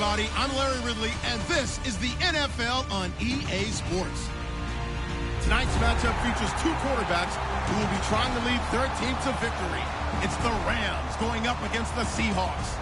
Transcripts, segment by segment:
everybody. I'm Larry Ridley, and this is the NFL on EA Sports. Tonight's matchup features two quarterbacks who will be trying to lead their team to victory. It's the Rams going up against the Seahawks.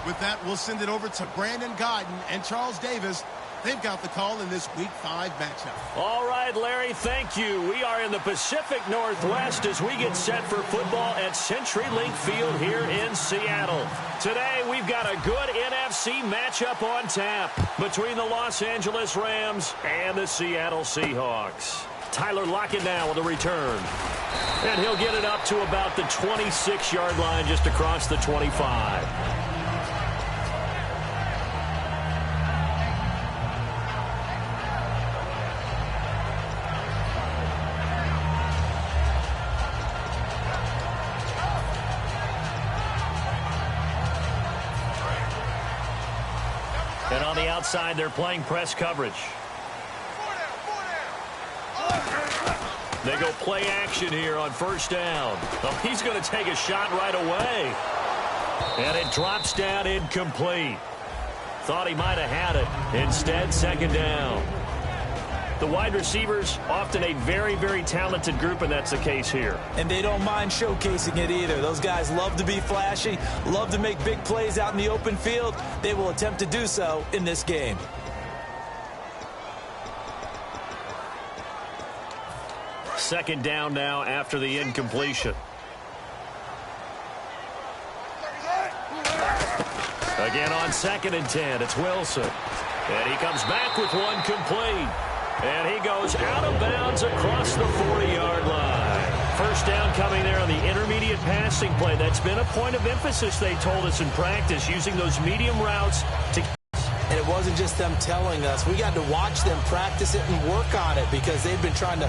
With that, we'll send it over to Brandon Guyton and Charles Davis. They've got the call in this Week 5 matchup. All right, Larry, thank you. We are in the Pacific Northwest as we get set for football at CenturyLink Field here in Seattle. Today, we've got a good NFC matchup on tap between the Los Angeles Rams and the Seattle Seahawks. Tyler Lockett now with a return. And he'll get it up to about the 26-yard line, just across the 25. And on the outside, they're playing press coverage. They go play action here on first down. Oh, he's going to take a shot right away. And it drops down incomplete. Thought he might have had it. Instead, second down. The wide receivers, often a very, very talented group, and that's the case here. And they don't mind showcasing it either. Those guys love to be flashy, love to make big plays out in the open field. They will attempt to do so in this game. Second down now after the incompletion. Again on 2nd and 10, it's Wilson. And he comes back with one complete. And he goes out of bounds across the 40-yard line. First down coming there on the intermediate passing play. That's been a point of emphasis, they told us in practice, using those medium routes to... And it wasn't just them telling us. We got to watch them practice it and work on it because they've been trying to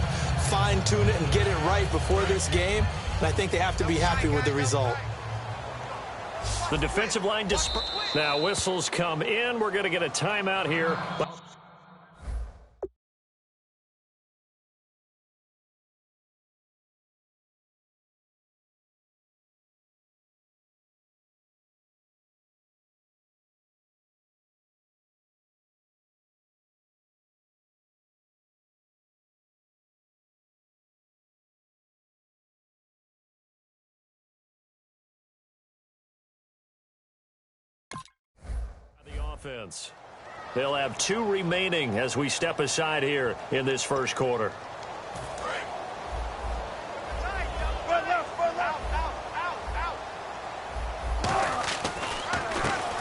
fine-tune it and get it right before this game. And I think they have to be happy with the result. The defensive line... Now whistles come in. We're going to get a timeout here. Offense. They'll have 2 remaining as we step aside here in this first quarter.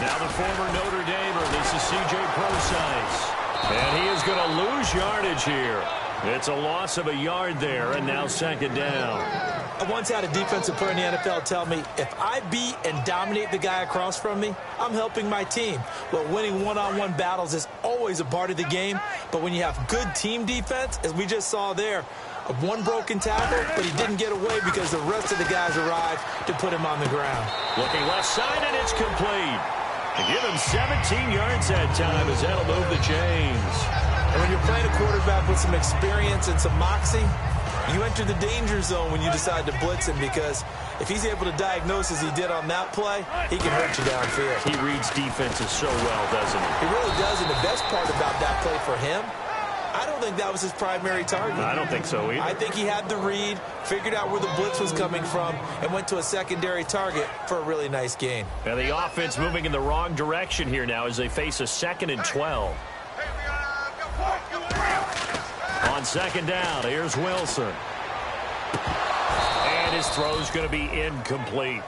Now the former Notre Damer, this is C.J. Prosise. And he is going to lose yardage here. It's a loss of a yard there, and now second down. I once had a defensive player in the NFL tell me, if I beat and dominate the guy across from me, I'm helping my team. Well, winning one-on-one battles is always a part of the game, but when you have good team defense, as we just saw there, one broken tackle, but he didn't get away because the rest of the guys arrived to put him on the ground. Looking left side, and it's complete. To give him 17 yards that time as that'll move the chains. And when you're playing a quarterback with some experience and some moxie, you enter the danger zone when you decide to blitz him because if he's able to diagnose as he did on that play, he can hurt you downfield. He reads defenses so well, doesn't he? He really does, and the best part about that play for him, I don't think that was his primary target. I don't think so either. I think he had the read, figured out where the blitz was coming from, and went to a secondary target for a really nice gain. And the offense moving in the wrong direction here now as they face a 2nd and 12. On second down, here's Wilson. And his throw's going to be incomplete.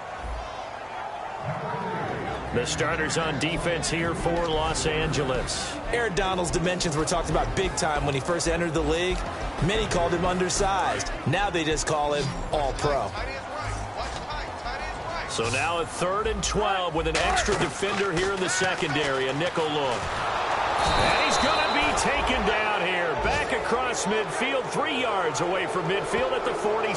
The starters on defense here for Los Angeles. Aaron Donald's dimensions were talked about big time when he first entered the league. Many called him undersized. Now they just call him all-pro. So now a 3rd and 12 with an extra defender here in the secondary, a nickel look. And he's going to be taken down here. Back across midfield, 3 yards away from midfield at the 47.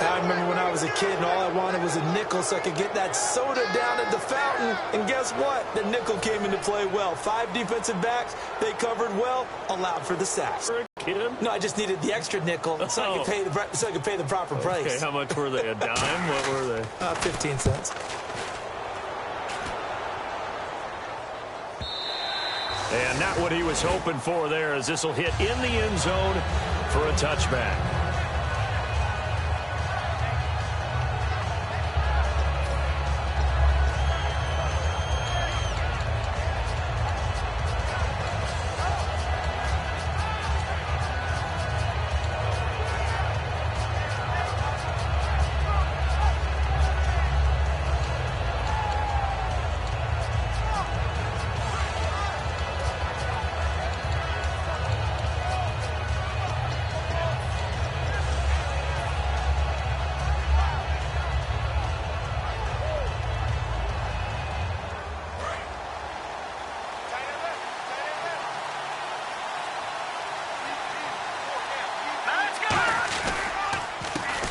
I remember when I was a kid and all I wanted was a nickel so I could get that soda down at the fountain. And guess what? The nickel came into play well. 5 defensive backs, they covered well, allowed for the sacks. For a kid? No, I just needed the extra nickel so I could pay the proper price. Okay, how much were they? A dime? What were they? 15 cents. And not what he was hoping for there, as this will hit in the end zone for a touchback.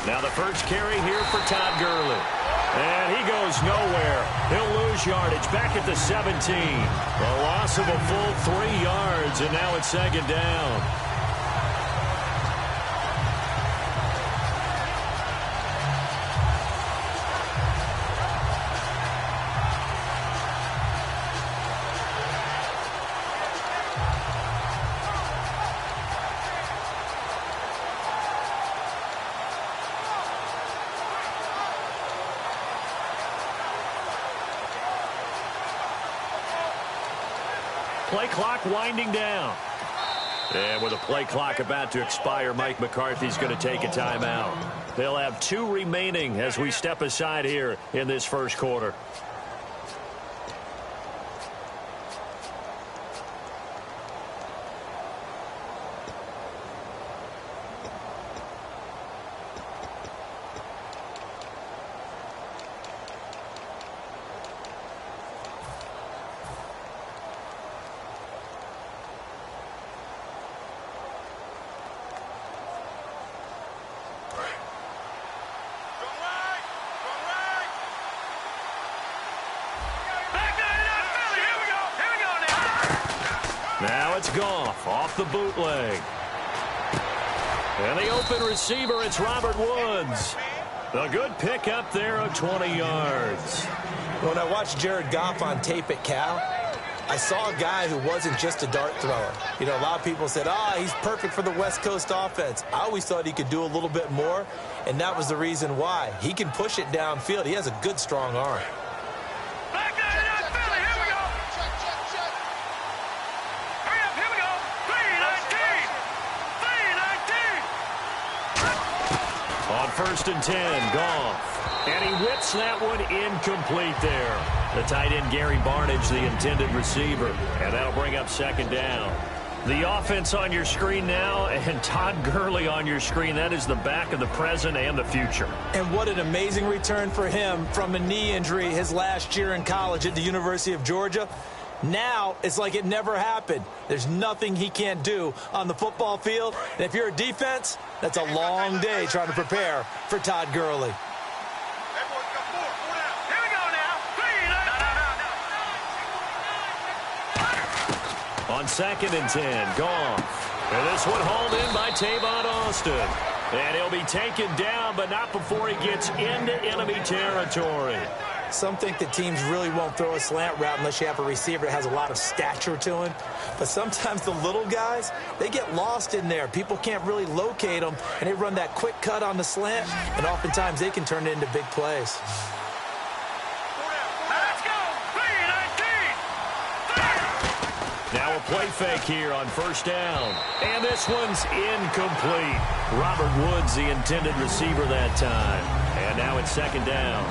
Now the first carry here for Todd Gurley. And he goes nowhere. He'll lose yardage back at the 17. A loss of a full 3 yards, and now it's second down. Play clock winding down. And with a play clock about to expire, Mike McCarthy's going to take a timeout. They'll have 2 remaining as we step aside here in this first quarter. Now it's Goff off the bootleg. And the open receiver, it's Robert Woods. A good pick up there of 20 yards. When I watched Jared Goff on tape at Cal, I saw a guy who wasn't just a dart thrower. You know, a lot of people said, he's perfect for the West Coast offense. I always thought he could do a little bit more, and that was the reason why. He can push it downfield. He has a good, strong arm. First and 10, Goff. And he whips that one incomplete there. The tight end, Gary Barnidge, the intended receiver. And that'll bring up second down. The offense on your screen now, and Todd Gurley on your screen. That is the back of the present and the future. And what an amazing return for him from a knee injury his last year in college at the University of Georgia. Now it's like it never happened. There's nothing he can't do on the football field. And if you're a defense, that's a long day trying to prepare for Todd Gurley. On second and 10, Goff. And this one hauled in by Tavon Austin. And he'll be taken down, but not before he gets into enemy territory. Some think that teams really won't throw a slant route unless you have a receiver that has a lot of stature to him. But sometimes the little guys, they get lost in there. People can't really locate them, and they run that quick cut on the slant, and oftentimes they can turn it into big plays. Let's go! Now a play fake here on first down. And this one's incomplete. Robert Woods, the intended receiver that time. And now it's second down.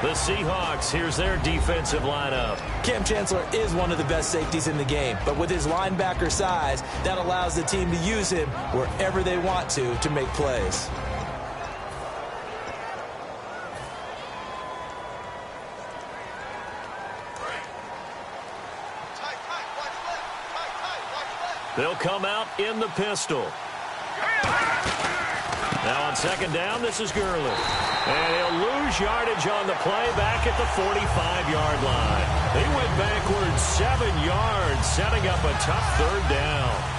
The Seahawks, here's their defensive lineup. Cam Chancellor is one of the best safeties in the game, but with his linebacker size, that allows the team to use him wherever they want to make plays. They'll come out in the pistol. Now on second down, this is Gurley. And he'll lose yardage on the play back at the 45-yard line. He went backwards 7 yards, setting up a tough third down.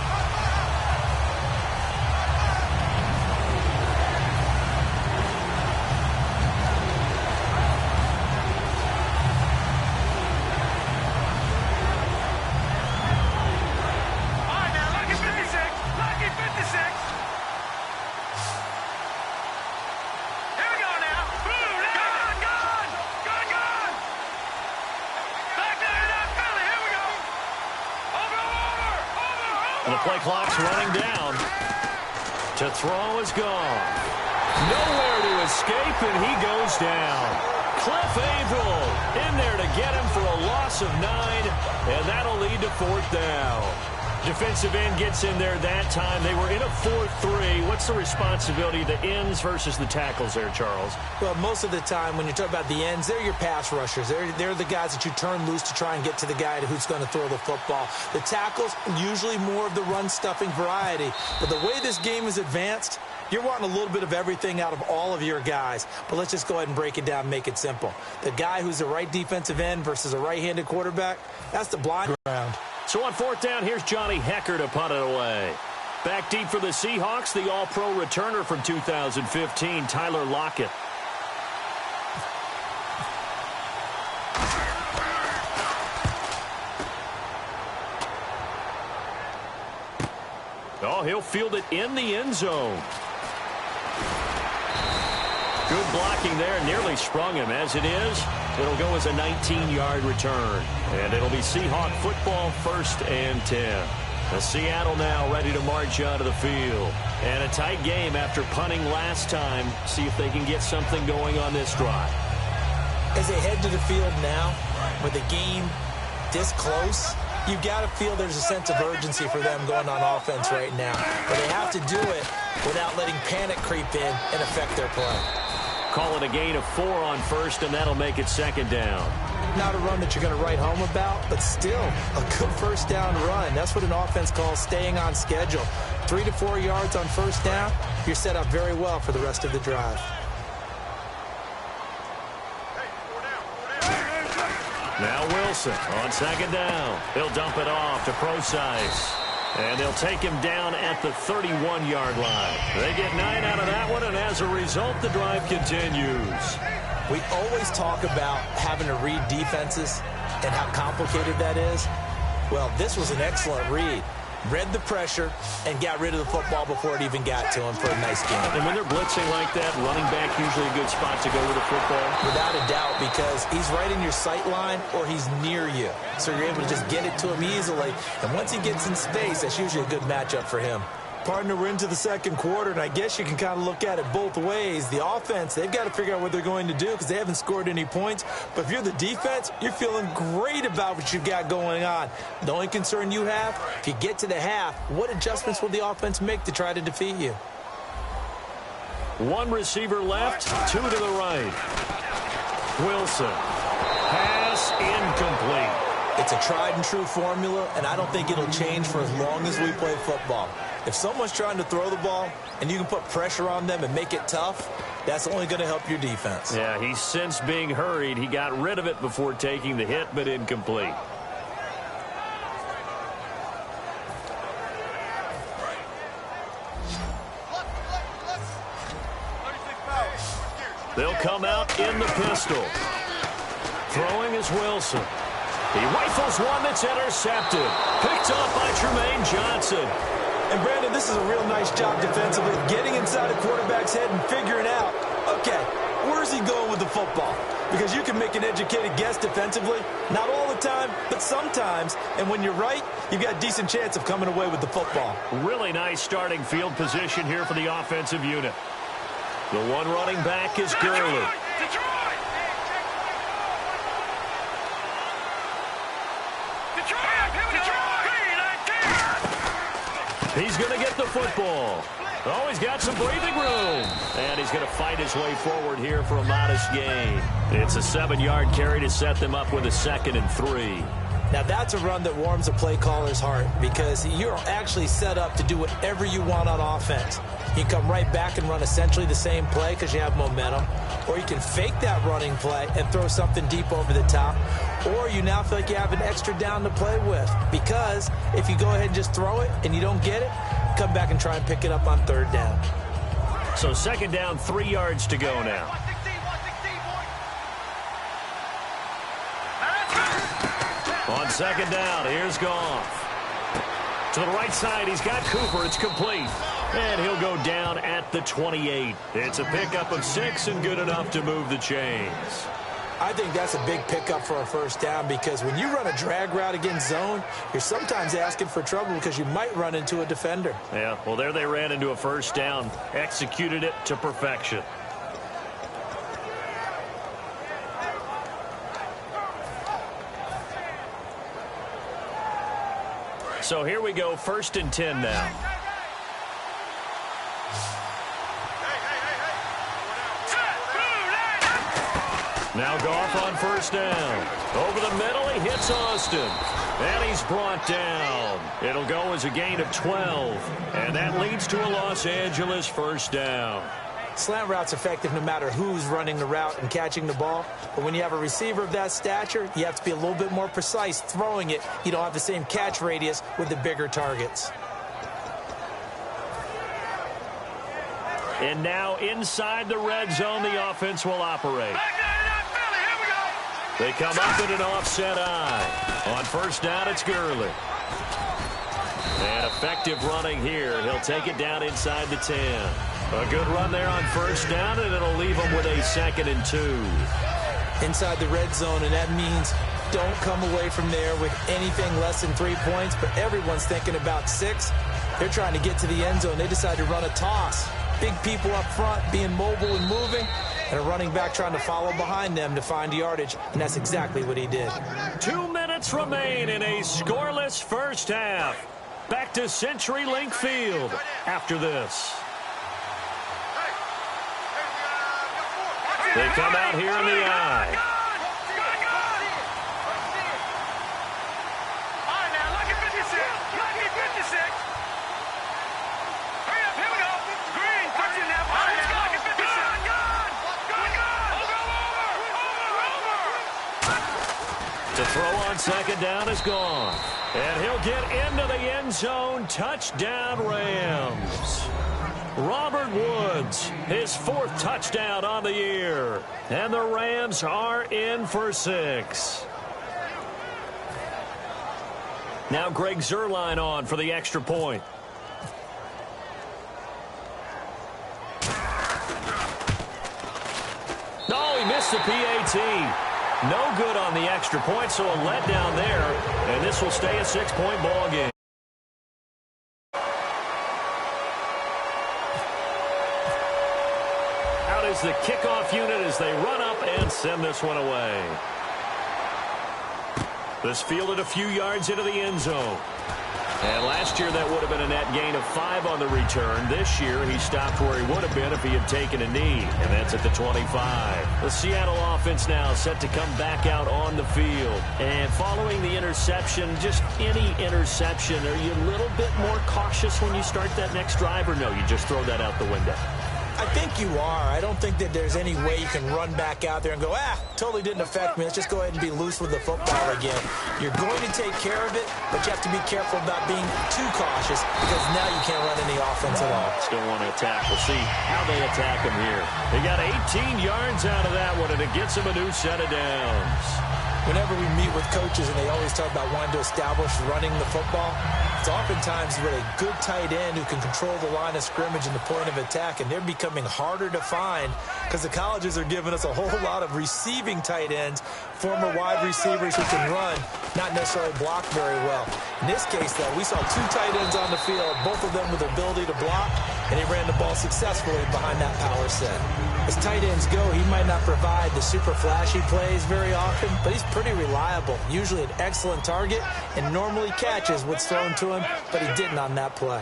Play clock's running down. To throw is gone. Nowhere to escape, and he goes down. Cliff Averill in there to get him for a loss of 9, and that'll lead to 4th down. Defensive end gets in there that time. They were in a 4-3. What's the responsibility of the ends versus the tackles there, Charles? Well, most of the time when you talk about the ends, they're your pass rushers. They're the guys that you turn loose to try and get to the guy who's going to throw the football. The tackles, usually more of the run-stuffing variety. But the way this game is advanced, you're wanting a little bit of everything out of all of your guys. But let's just go ahead and break it down and make it simple. The guy who's the right defensive end versus a right-handed quarterback, that's the blind ground. So on 4th down, here's Johnny Hecker to punt it away. Back deep for the Seahawks, the all-pro returner from 2015, Tyler Lockett. Oh, he'll field it in the end zone. Good blocking there, nearly sprung him. As it is, it'll go as a 19-yard return. And it'll be Seahawk football, 1st and 10. Seattle now ready to march onto the field. And a tight game after punting last time. See if they can get something going on this drive. As they head to the field now, with the game this close, you've got to feel there's a sense of urgency for them going on offense right now. But they have to do it without letting panic creep in and affect their play. Call it a gain of 4 on 1st, and that'll make it 2nd down. Not a run that you're going to write home about, but still a good 1st down run. That's what an offense calls staying on schedule. 3 to 4 yards on 1st down, you're set up very well for the rest of the drive. Now Wilson on 2nd down. He'll dump it off to Procise. And they'll take him down at the 31-yard line. They get 9 out of that one, and as a result, the drive continues. We always talk about having to read defenses and how complicated that is. Well, this was an excellent read. Read the pressure and got rid of the football before it even got to him for a nice game. And when they're blitzing like that, running back usually a good spot to go with the football? Without a doubt, because he's right in your sight line or he's near you. So you're able to just get it to him easily. And once he gets in space, that's usually a good matchup for him. Partner, we're into the 2nd quarter, and I guess you can kind of look at it both ways. The offense, they've got to figure out what they're going to do because they haven't scored any points. But if you're the defense, you're feeling great about what you've got going on. The only concern you have, if you get to the half, what adjustments will the offense make to try to defeat you? 1 receiver left, 2 to the right. Wilson. Pass incomplete. It's a tried-and-true formula, and I don't think it'll change for as long as we play football. If someone's trying to throw the ball and you can put pressure on them and make it tough, that's only going to help your defense. Yeah, he's since being hurried. He got rid of it before taking the hit, but incomplete. They'll come out in the pistol. Throwing is Wilson. He rifles one that's intercepted. Picked off by Tremaine Johnson. And, Brandon, this is a real nice job defensively, getting inside a quarterback's head and figuring out, okay, where's he going with the football? Because you can make an educated guess defensively, not all the time, but sometimes. And when you're right, you've got a decent chance of coming away with the football. Really nice starting field position here for the offensive unit. The one running back is Gurley. He's going to get the football. Oh, he's got some breathing room. And he's going to fight his way forward here for a modest gain. It's a 7-yard carry to set them up with a 2nd and 3. Now, that's a run that warms a play caller's heart because you're actually set up to do whatever you want on offense. You can come right back and run essentially the same play because you have momentum, or you can fake that running play and throw something deep over the top, or you now feel like you have an extra down to play with because if you go ahead and just throw it and you don't get it, come back and try and pick it up on 3rd down. So 2nd down, 3 yards to go now. On 2nd down, here's Goff. To the right side, he's got Cooper. It's complete. And he'll go down at the 28. It's a pickup of 6 and good enough to move the chains. I think that's a big pickup for a first down because when you run a drag route against zone, you're sometimes asking for trouble because you might run into a defender. Yeah, well, there they ran into a first down, executed it to perfection. So here we go, 1st and 10 now. Now Goff on first down. Over the middle, he hits Austin. And he's brought down. It'll go as a gain of 12. And that leads to a Los Angeles first down. Slant route's effective no matter who's running the route and catching the ball. But when you have a receiver of that stature, you have to be a little bit more precise throwing it. You don't have the same catch radius with the bigger targets. And now inside the red zone, the offense will operate. They come up in an offset eye. On first down, it's Gurley. And effective running here. He'll take it down inside the 10. A good run there on first down, and it'll leave him with a 2nd and 2. Inside the red zone, and that means don't come away from there with anything less than 3 points, but everyone's thinking about 6. They're trying to get to the end zone. They decide to run a toss. Big people up front being mobile and moving, and a running back trying to follow behind them to find yardage, and that's exactly what he did. 2 minutes remain in a scoreless first half. Back to CenturyLink Field after this. They come out here in the eye. To throw on second down is gone. And he'll get into the end zone. Touchdown, Rams. Robert Woods, his 4th touchdown on the year. And the Rams are in for 6. Now Greg Zuerlein on for the extra point. No, he missed the PAT. No good on the extra point, so a letdown there. And this will stay a 6-point ball game. Out is the kickoff unit as they run up and send this one away. This fielded a few yards into the end zone. And last year that would have been a net gain of 5 on the return. This year he stopped where he would have been if he had taken a knee, and that's at the 25. The Seattle offense now set to come back out on the field. And following the interception, just any interception, are you a little bit more cautious when you start that next drive, or no, you just throw that out the window? I think you are. I don't think that there's any way you can run back out there and go, totally didn't affect me. Let's just go ahead and be loose with the football again. You're going to take care of it, but you have to be careful about being too cautious because now you can't run any offense at all. Still want to attack. We'll see how they attack him here. They got 18 yards out of that one, and it gets him a new set of downs. Whenever we meet with coaches and they always talk about wanting to establish running the football, it's oftentimes with a good tight end who can control the line of scrimmage and the point of attack, and they're becoming harder to find because the colleges are giving us a whole lot of receiving tight ends, former wide receivers who can run, not necessarily block very well. In this case, though, we saw 2 tight ends on the field, both of them with the ability to block, and he ran the ball successfully behind that power set. As tight ends go, he might not provide the super flashy plays very often, but he's pretty reliable, usually an excellent target, and normally catches what's thrown to him, but he didn't on that play.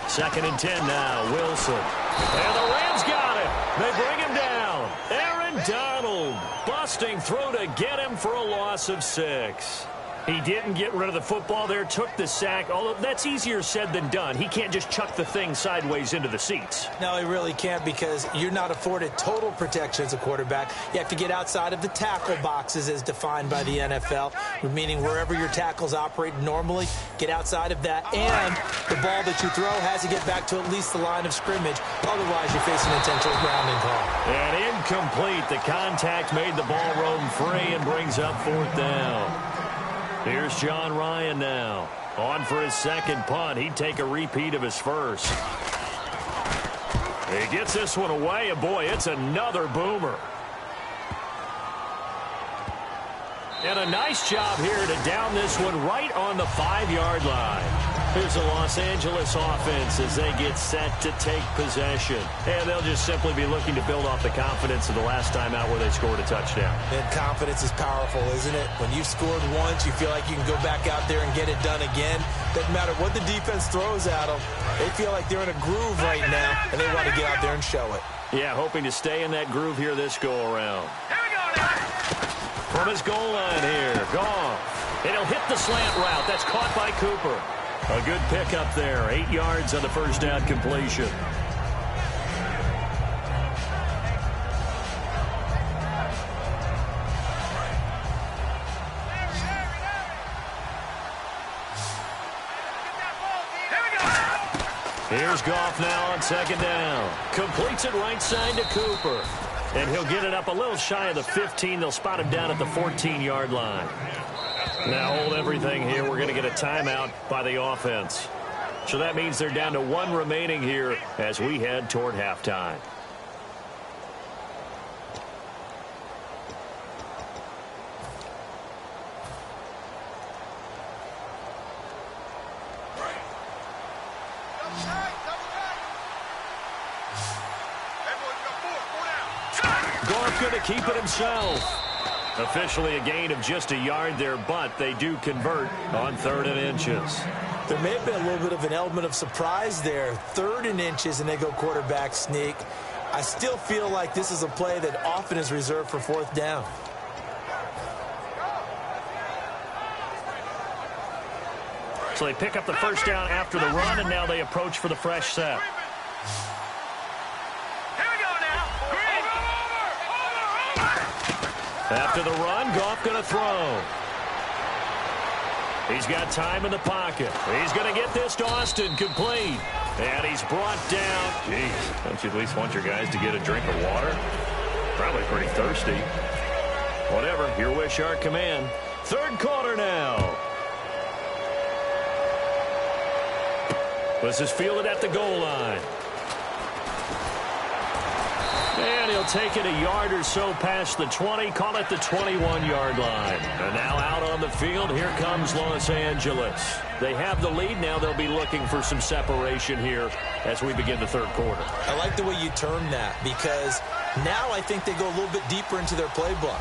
2nd and 10 now, Wilson. And the Rams got him. They bring him down. Aaron Donald busting through to get him for a loss of 6. He didn't get rid of the football there, took the sack, although that's easier said than done. He can't just chuck the thing sideways into the seats. No, he really can't because you're not afforded total protection as a quarterback. You have to get outside of the tackle boxes as defined by the NFL, meaning wherever your tackles operate normally, get outside of that. And the ball that you throw has to get back to at least the line of scrimmage. Otherwise, you're facing intentional grounding call. And incomplete. The contact made the ball roam free and brings up 4th down. Here's John Ryan now. On for his 2nd punt. He'd take a repeat of his first. He gets this one away, and boy, it's another boomer. And a nice job here to down this one right on the 5-yard line. Here's the Los Angeles offense as they get set to take possession. And they'll just simply be looking to build off the confidence of the last time out where they scored a touchdown. And confidence is powerful, isn't it? When you've scored once, you feel like you can go back out there and get it done again. Doesn't matter what the defense throws at them. They feel like they're in a groove right now, and they want to get out there and show it. Yeah, hoping to stay in that groove here this go-around. From his goal line here, Goff. And he'll hit the slant route. That's caught by Cooper. A good pickup there. 8 yards on the first down completion. Here's Goff now on second down. Completes it right side to Cooper. And he'll get it up a little shy of the 15. They'll spot him down at the 14-yard line. Now hold everything here. We're going to get a timeout by the offense. So that means they're down to 1 remaining here as we head toward halftime. Goff going to keep it himself. Officially a gain of just a yard there, but they do convert on 3rd and inches. There may have been a little bit of an element of surprise there. 3rd and inches, and they go quarterback sneak. I still feel like this is a play that often is reserved for 4th down. So they pick up the first down after the run, and now they approach for the fresh set. After the run, Goff going to throw. He's got time in the pocket. He's going to get this to Austin, complete. And he's brought down. Jeez, don't you at least want your guys to get a drink of water? Probably pretty thirsty. Whatever, your wish, our command. 3rd quarter now. This is fielded at the goal line. And he'll take it a yard or so past the 20, call it the 21-yard line. And now out on the field, here comes Los Angeles. They have the lead. Now they'll be looking for some separation here as we begin the 3rd quarter. I like the way you term that, because now I think they go a little bit deeper into their playbook.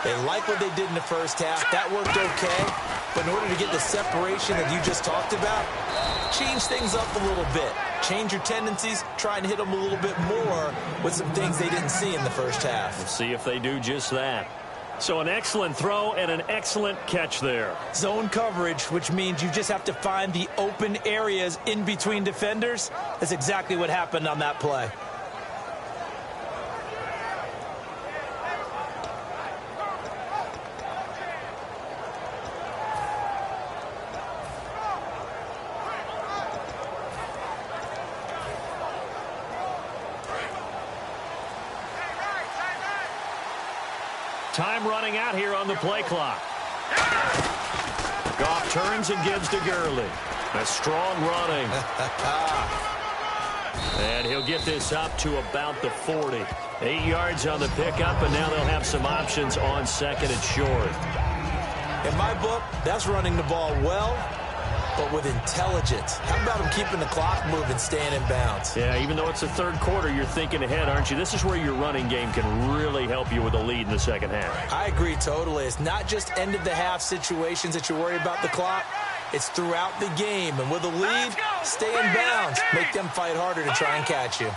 They like what they did in the first half. That worked okay. But in order to get the separation that you just talked about, change things up a little bit. Change your tendencies, try and hit them a little bit more with some things they didn't see in the first half. We'll see if they do just that. So an excellent throw and an excellent catch there. Zone coverage, which means you just have to find the open areas in between defenders. That's exactly what happened on that play. Time running out here on the play clock. Goff turns and gives to Gurley. A strong running. And he'll get this up to about the 40. 8 yards on the pickup, and now they'll have some options on 2nd and short. In my book, that's running the ball well, but with intelligence. How about him keeping the clock moving, staying in bounds? Yeah, even though it's the 3rd quarter, you're thinking ahead, aren't you? This is where your running game can really help you with a lead in the 2nd half. I agree totally. It's not just end-of-the-half situations that you worry about the clock. It's throughout the game. And with a lead, stay in bounds. Make them fight harder to try and catch you.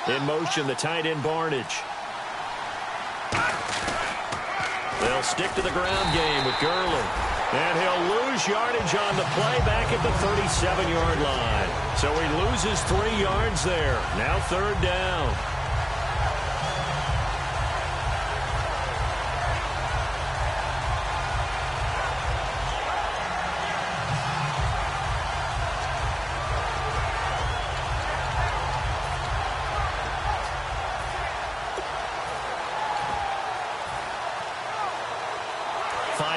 In motion, the tight end Barnage. They'll stick to the ground game with Gurley. And he'll lose yardage on the play back at the 37-yard line. So he loses 3 yards there. Now 3rd down.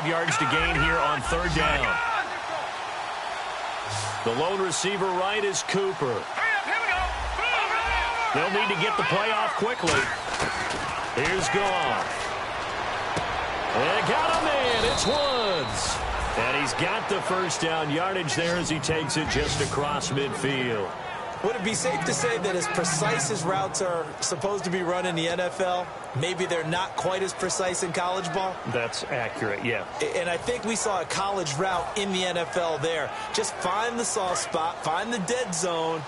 Yards to gain here on 3rd down. The lone receiver right is Cooper. They'll need to get the play off quickly. Here's Goff. And got him in. It's Woods. And he's got the first down yardage there as he takes it just across midfield. Would it be safe to say that as precise as routes are supposed to be run in the NFL, maybe they're not quite as precise in college ball? That's accurate, yeah. And I think we saw a college route in the NFL there. Just find the soft spot, find the dead zone,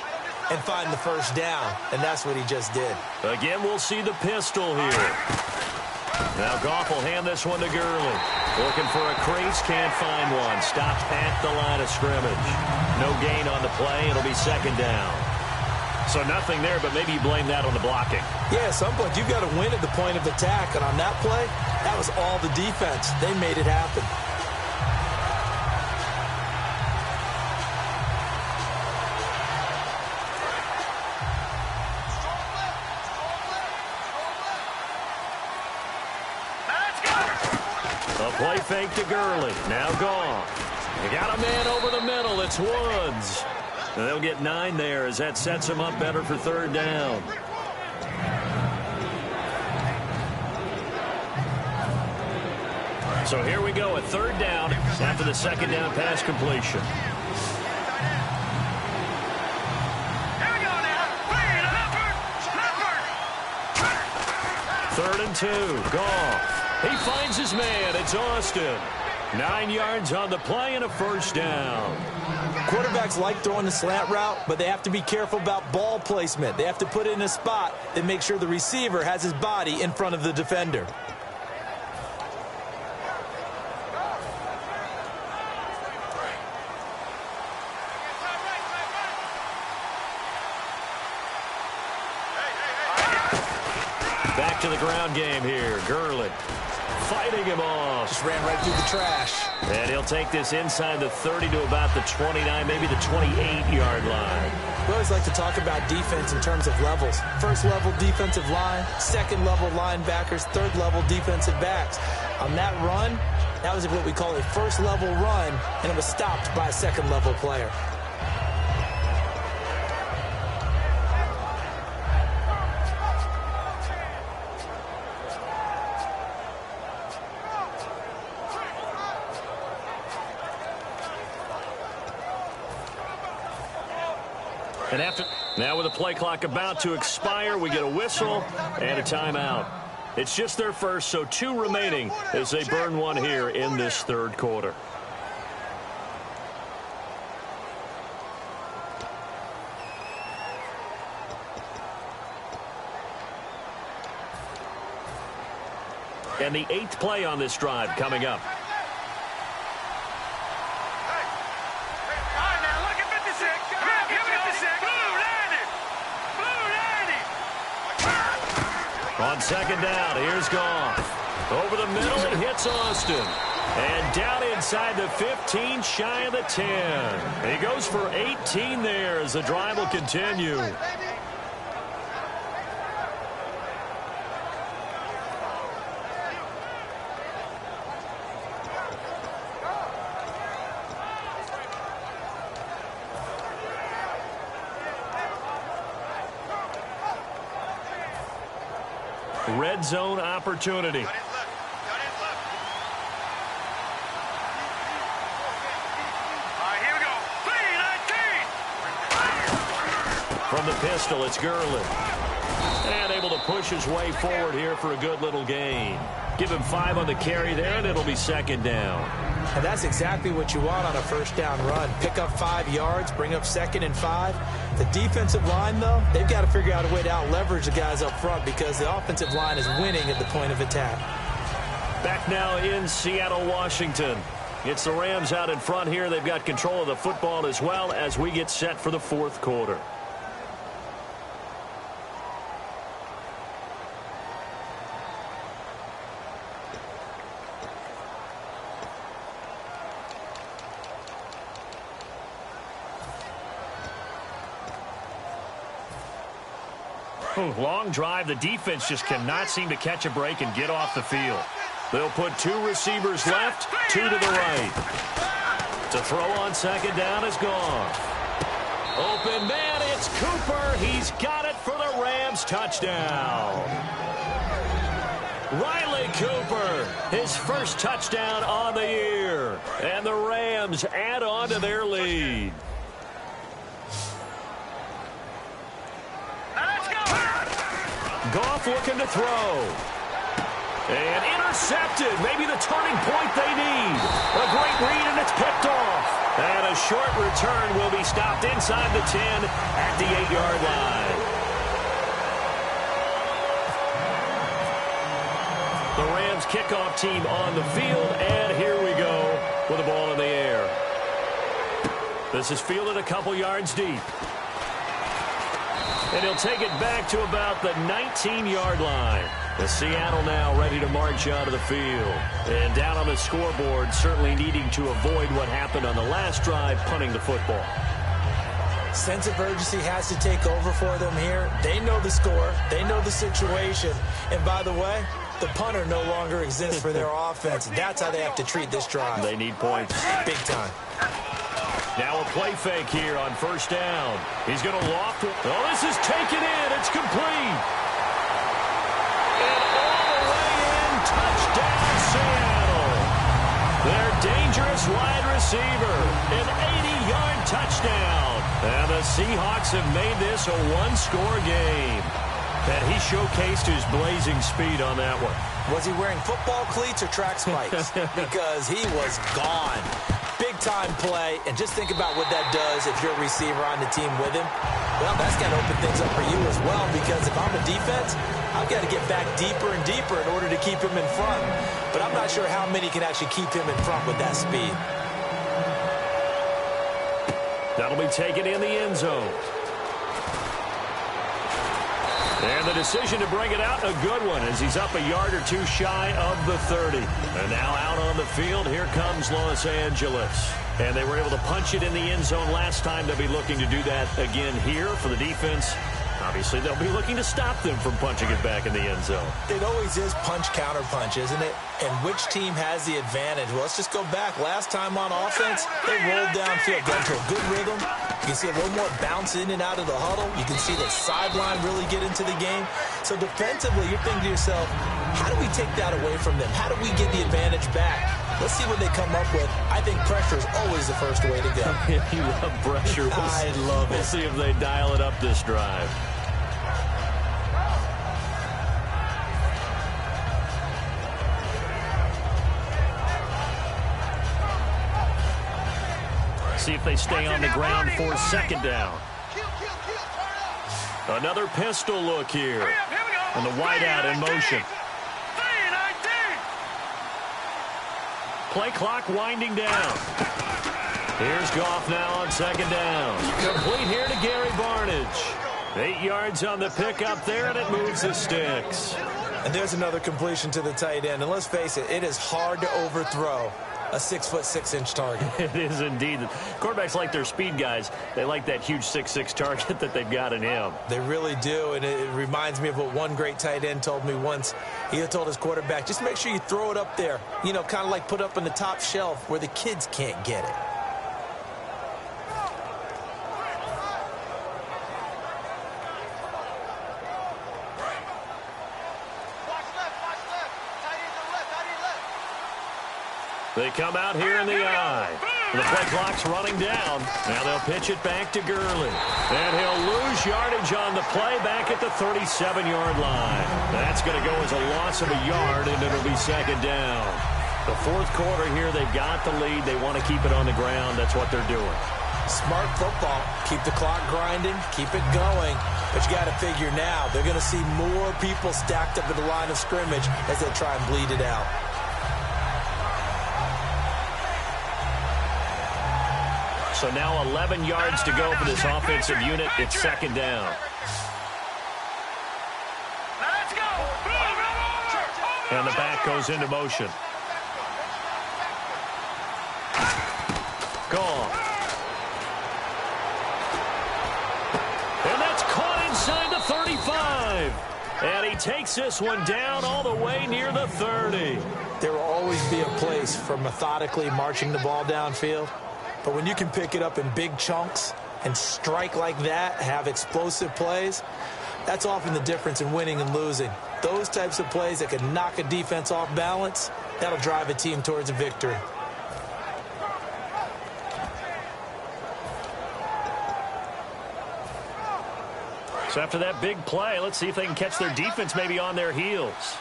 and find the first down. And that's what he just did. Again, we'll see the pistol here. Now Goff will hand this one to Gurley. Looking for a crease, can't find one. Stopped at the line of scrimmage. No gain on the play. It'll be second down. So nothing there, but maybe you blame that on the blocking. Yeah, at some point you've got to win at the point of attack. And on that play, that was all the defense. They made it happen. Play fake to Gurley. Now Goff. They got a man over the middle. It's Woods. And they'll get 9 there as that sets them up better for third down. So here we go, a third down after the second down pass completion. Third and 2. Goff. He finds his man. It's Austin. 9 yards on the play and a first down. Quarterbacks like throwing the slant route, but they have to be careful about ball placement. They have to put it in a spot that makes sure the receiver has his body in front of the defender. Back to the ground game here. Gurley fighting him off. Just ran right through the trash. And he'll take this inside the 30 to about the 29, maybe the 28-yard line. We always like to talk about defense in terms of levels. First-level defensive line, second-level linebackers, third-level defensive backs. On that run, that was what we call a first-level run, and it was stopped by a second-level player. And now with the play clock about to expire, we get a whistle and a timeout. It's just their first, so 2 remaining as they burn one here in this third quarter. And the 8th play on this drive coming up. On second down, here's Goff. Over the middle, it hits Austin. And down inside the 15, shy of the 10. He goes for 18 there as the drive will continue. Red zone opportunity. From the pistol, it's Gurley. And able to push his way forward here for a good little gain. Give him 5 on the carry there, and it'll be second down. And that's exactly what you want on a first down run. Pick up 5 yards, bring up second and 5. The defensive line, though, they've got to figure out a way to out-leverage the guys up front because the offensive line is winning at the point of attack. Back now in Seattle, Washington. It's the Rams out in front here. They've got control of the football as well as we get set for the fourth quarter. Long drive. The defense just cannot seem to catch a break and get off the field. They'll put 2 receivers left, 2 to the right. To throw on second down is Goff. Open man, it's Cooper. He's got it for the Rams touchdown. Riley Cooper. his first touchdown on the year. And the Rams add on to their lead. Goff looking to throw. And intercepted. Maybe the turning point they need. A great read, and it's picked off. And a short return will be stopped inside the 10 at the 8-yard line. The Rams kickoff team on the field, and here we go with the ball in the air. This is fielded a couple yards deep. And he'll take it back to about the 19-yard line. The Seattle now ready to march out of the field. And down on the scoreboard, certainly needing to avoid what happened on the last drive, punting the football. Sense of urgency has to take over for them here. They know the score. They know the situation. And by the way, the punter no longer exists for their offense. That's how they have to treat this drive. They need points. Big time. Now a play fake here on first down. He's going to loft it. Oh, this is taken in. It's complete. And all the way in. Touchdown, Seattle. Their dangerous wide receiver. An 80-yard touchdown. And the Seahawks have made this a one-score game. And he showcased his blazing speed on that one. Was he wearing football cleats or track spikes? Because he was gone. Big-time play, and just think about what that does if you're a receiver on the team with him. Well, that's got to open things up for you as well, because if I'm a defense, I've got to get back deeper and deeper in order to keep him in front. But I'm not sure how many can actually keep him in front with that speed. That'll be taken in the end zone. And the decision to bring it out, a good one, as he's up a yard or two shy of the 30. And now out on the field, here comes Los Angeles. And they were able to punch it in the end zone last time. They'll be looking to do that again here for the defense. Obviously, they'll be looking to stop them from punching it back in the end zone. It always is punch-counter-punch, isn't it? And which team has the advantage? Well, let's just go back. Last time on offense, they rolled downfield, got into a good rhythm. You can see a little more bounce in and out of the huddle. You can see the sideline really get into the game. So defensively, you're thinking to yourself, how do we take that away from them? How do we get the advantage back? Let's see what they come up with. I think pressure is always the first way to go. You love pressure. I love it. We'll see if they dial it up this drive. See if they stay on the ground for second down. Another pistol look here. And the wideout in motion. Play clock winding down. Here's Goff now on second down. Complete here to Gary Barnidge. 8 yards on the pickup there, and it moves the sticks. And there's another completion to the tight end. And let's face it, it is hard to overthrow a 6'6" target. It is indeed. Quarterbacks like their speed guys. They like that huge 6'6" target that they've got in him. They really do, and it reminds me of what one great tight end told me once. He told his quarterback, just make sure you throw it up there, you know, kind of like put up on the top shelf where the kids can't get it. They come out here in the eye. The play clock's running down. Now they'll pitch it back to Gurley. And he'll lose yardage on the play back at the 37-yard line. That's going to go as a loss of a yard, and it'll be second down. The fourth quarter here, they've got the lead. They want to keep it on the ground. That's what they're doing. Smart football. Keep the clock grinding. Keep it going. But you got to figure now, they're going to see more people stacked up at the line of scrimmage as they try and bleed it out. So now 11 yards to go for this offensive unit. It's second down. And the back goes into motion. Gone. And that's caught inside the 35. And he takes this one down all the way near the 30. There will always be a place for methodically marching the ball downfield. But when you can pick it up in big chunks and strike like that, have explosive plays, that's often the difference in winning and losing. Those types of plays that can knock a defense off balance, that'll drive a team towards a victory. So after that big play, let's see if they can catch their defense maybe on their heels.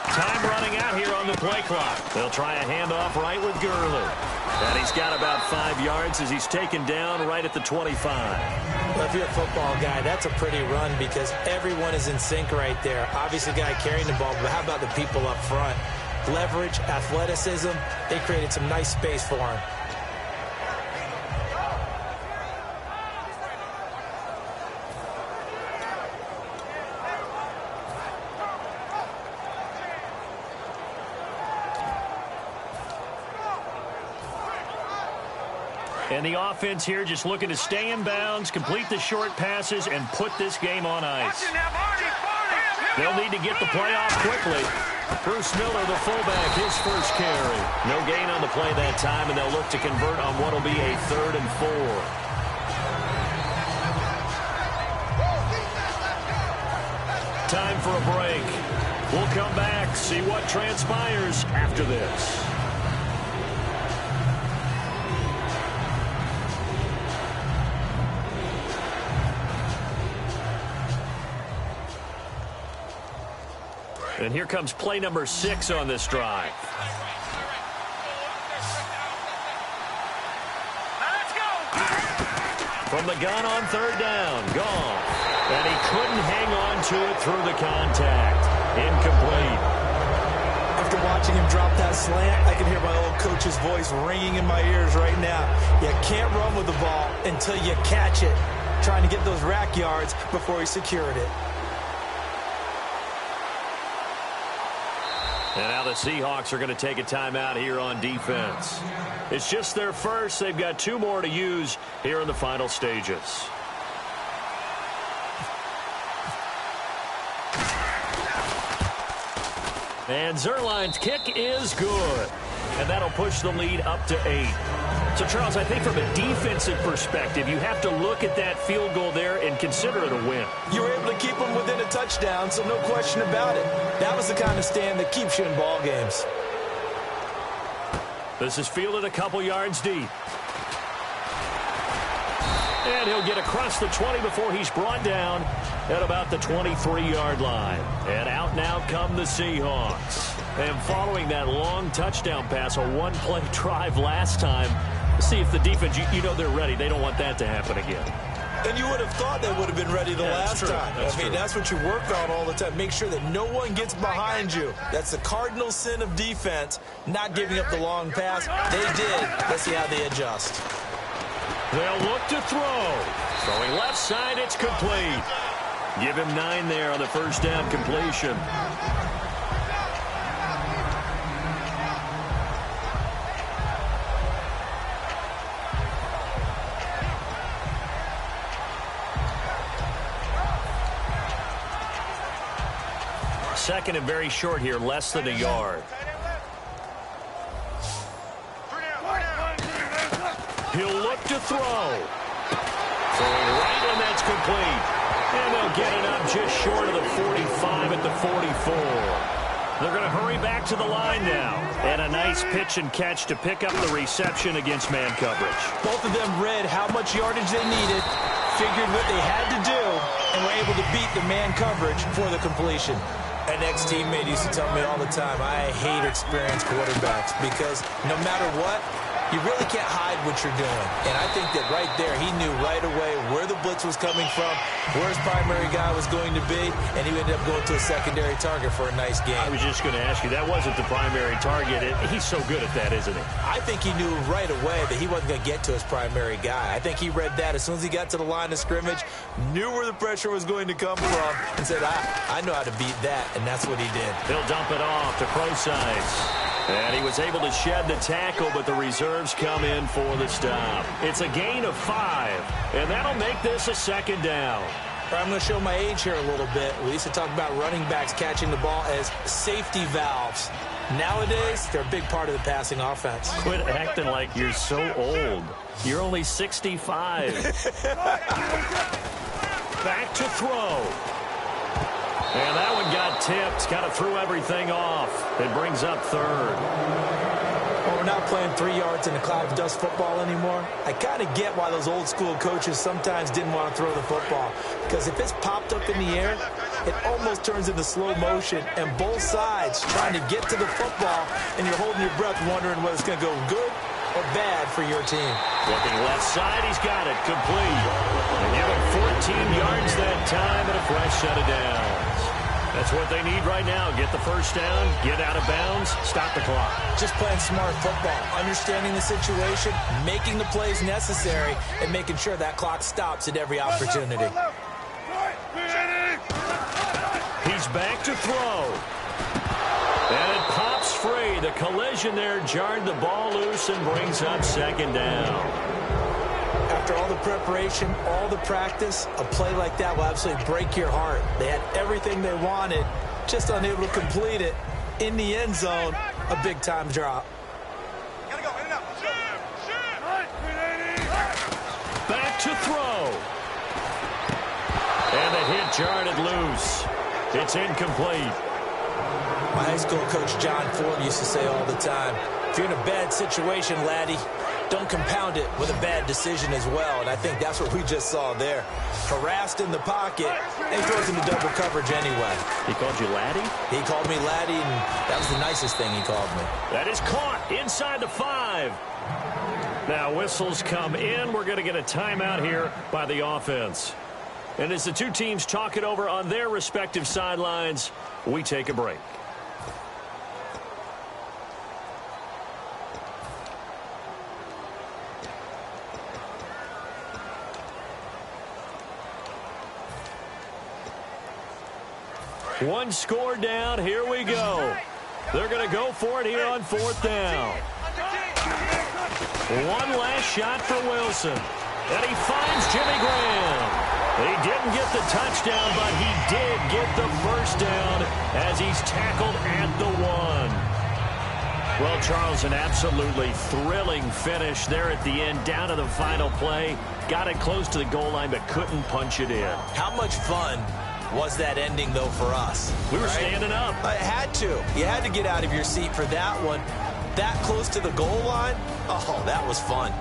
Time running out here on the play clock. They'll try a handoff right with Gurley. And he's got about 5 yards as he's taken down right at the 25. Well, if you're a football guy, that's a pretty run because everyone is in sync right there. Obviously, the guy carrying the ball, but how about the people up front? Leverage, athleticism, they created some nice space for him. And the offense here just looking to stay in bounds, complete the short passes, and put this game on ice. They'll need to get the play off quickly. Bruce Miller, the fullback, his first carry. No gain on the play that time, and they'll look to convert on what will be a 3rd and 4. Time for a break. We'll come back, see what transpires after this. And here comes play number 6 on this drive. Let's go. From the gun on 3rd down, gone. And he couldn't hang on to it through the contact. Incomplete. After watching him drop that slant, I can hear my old coach's voice ringing in my ears right now. You can't run with the ball until you catch it. Trying to get those rack yards before he secured it. And now the Seahawks are going to take a timeout here on defense. It's just their first. They've got 2 more to use here in the final stages. And Zerline's kick is good. And that'll push the lead up to 8. So, Charles, I think from a defensive perspective, you have to look at that field goal there and consider it a win. You were able to keep them within a touchdown, so no question about it. That was the kind of stand that keeps you in ball games. This is fielded a couple yards deep. And he'll get across the 20 before he's brought down at about the 23-yard line. And out now come the Seahawks. And following that long touchdown pass, a 1-play drive last time, see if the defense, you know they're ready. They don't want that to happen again. And you would have thought they would have been ready the last time. That's what you work on all the time. Make sure that no one gets behind you. That's the cardinal sin of defense, not giving up the long pass. They did. Let's see how they adjust. They'll look to throw. Throwing left side, it's complete. Give him 9 there on the first down completion. Second and very short here, less than a yard. He'll look to throw. Throwing right, and that's complete. And they'll get it up just short of the 45 at the 44. They're going to hurry back to the line now. And a nice pitch and catch to pick up the reception against man coverage. Both of them read how much yardage they needed, figured what they had to do, and were able to beat the man coverage for the completion. An ex-teammate used to tell me all the time, I hate experienced quarterbacks because no matter what, you really can't hide what you're doing. And I think that right there, he knew right away where the blitz was coming from, where his primary guy was going to be, and he ended up going to a secondary target for a nice game. I was just going to ask you, that wasn't the primary target. He's so good at that, isn't he? I think he knew right away that he wasn't going to get to his primary guy. I think he read that as soon as he got to the line of scrimmage, knew where the pressure was going to come from, and said, I know how to beat that, and that's what he did. He'll dump it off to Procise. And he was able to shed the tackle, but the reserves come in for the stop. It's a gain of 5, and that'll make this a second down. I'm going to show my age here a little bit. We used to talk about running backs catching the ball as safety valves. Nowadays, they're a big part of the passing offense. Quit acting like you're so old. You're only 65. back to throw. And that one got tipped. Kind of threw everything off. It brings up third. Well, we're not playing 3 yards in a cloud of dust football anymore. I kind of get why those old school coaches sometimes didn't want to throw the football. Because if it's popped up in the air, it almost turns into slow motion. And both sides trying to get to the football, and you're holding your breath wondering whether it's going to go good or bad for your team. Looking left side, he's got it. Complete. They give him 14 yards that time and a fresh set of downs. That's what they need right now. Get the first down, get out of bounds, stop the clock. Just playing smart football, understanding the situation, making the plays necessary, and making sure that clock stops at every opportunity. He's back to throw. And it pops free. The collision there jarred the ball loose and brings up second down. After all the preparation, all the practice, a play like that will absolutely break your heart. They had everything they wanted, just unable to complete it. In the end zone, a big-time drop. Back to throw. And the hit jarred it loose. It's incomplete. My high school coach, John Ford, used to say all the time, if you're in a bad situation, laddie, don't compound it with a bad decision as well. And I think that's what we just saw there. Harassed in the pocket, and he throws into double coverage anyway. He called you laddie? He called me laddie, and that was the nicest thing he called me. That is caught inside the 5. Now whistles come in. We're going to get a timeout here by the offense. And as the two teams talk it over on their respective sidelines, we take a break. One score down. Here we go. They're going to go for it here on 4th down. One last shot for Wilson. And he finds Jimmy Graham. He didn't get the touchdown, but he did get the first down as he's tackled at the 1. Well, Charles, an absolutely thrilling finish there at the end, down to the final play. Got it close to the goal line, but couldn't punch it in. How much fun was that ending, though, for us? We were standing up. I had to. You had to get out of your seat for that one. That close to the goal line? Oh, that was fun.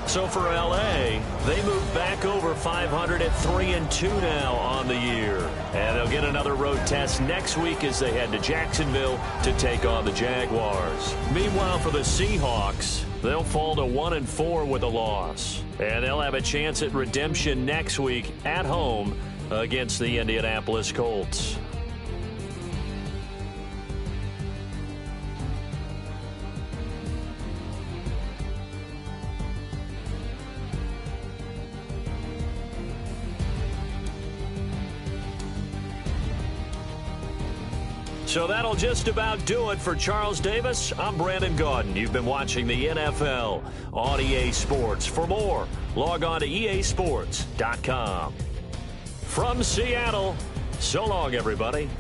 So for L.A., they move back over 500 at 3-2 now on the year. And they'll get another road test next week as they head to Jacksonville to take on the Jaguars. Meanwhile, for the Seahawks, they'll fall to 1-4 with a loss. And they'll have a chance at redemption next week at home against the Indianapolis Colts. So that'll just about do it for Charles Davis. I'm Brandon Gaudin. You've been watching the NFL on EA Sports. For more, log on to easports.com. From Seattle, so long, everybody.